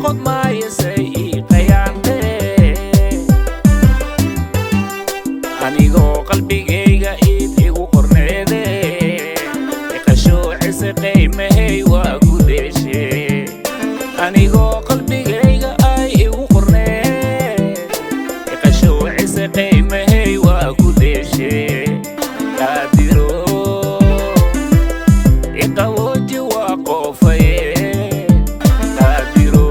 noqon maayo say ii qayaantee anigoo qalbigayga iid igu qorneede iqashuucisa qiimahey waa ku deeshee anigoo qalbigayga ay igu qorneed iqashuucisa qiimahey waa ku deeshee qaadiro iqawooji waa qoofaye qaadiro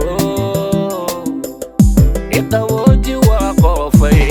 iqawooji waa qoofaye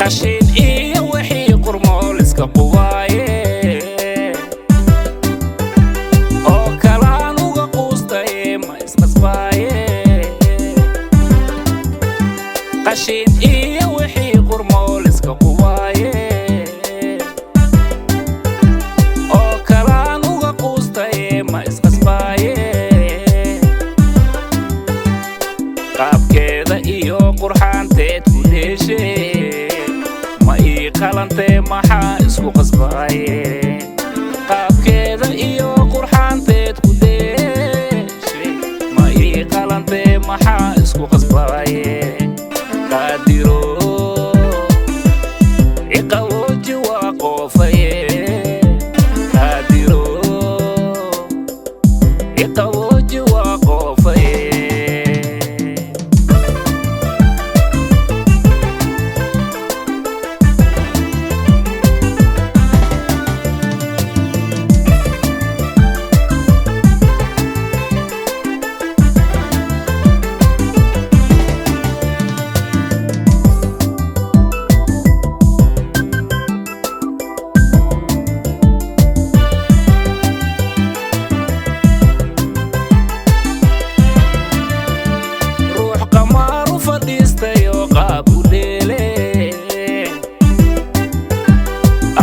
qashin iyo wixii qurmool iska qubaaye oo kalaan uga quustaye ma isqasbaaye qashin iyo wixii qurmool iska qubaaye oo kalaan uga quustaye ma isqasbaaye qaabkeeda iyo qurxaanteed ku deeshee qalantee maxaa isku qasbaaye qaabkeeda iyo qurxaanteed ku deeshay ma ii qalantee maxaa isku qasbaaye qaadiro iqawooji waa qoofaye qaadiro iqawooji waa qoofaye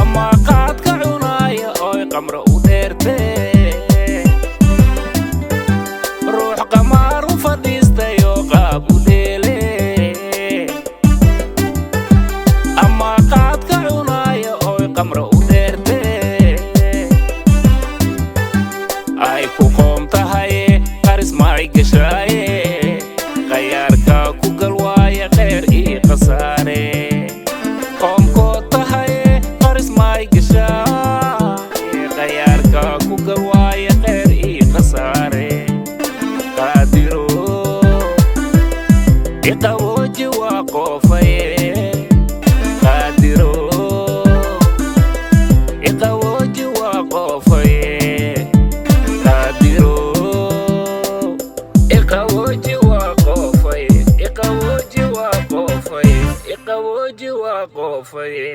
ama qaadka cunaaya ooy qamro u dheertee ruux qamaar u fadhiistayoo qaab u dheele ama qaadka cunaaya ooy qamro u dheertee ay ku qoom tahaye qaris maay gashaaye qayaarka ku gal waaye qeyr ii khasaare qoomkood tahaye qaris maay gashaaye qayaarka ku gal waaye qeyr ii khasaare qaadiro iqawooji waa qoofaye qaadiro iqawooji waa qoofaye qaadiro iqawooji waa qoofaye iqawooji waa qoofaye iqawooji waa qoofaye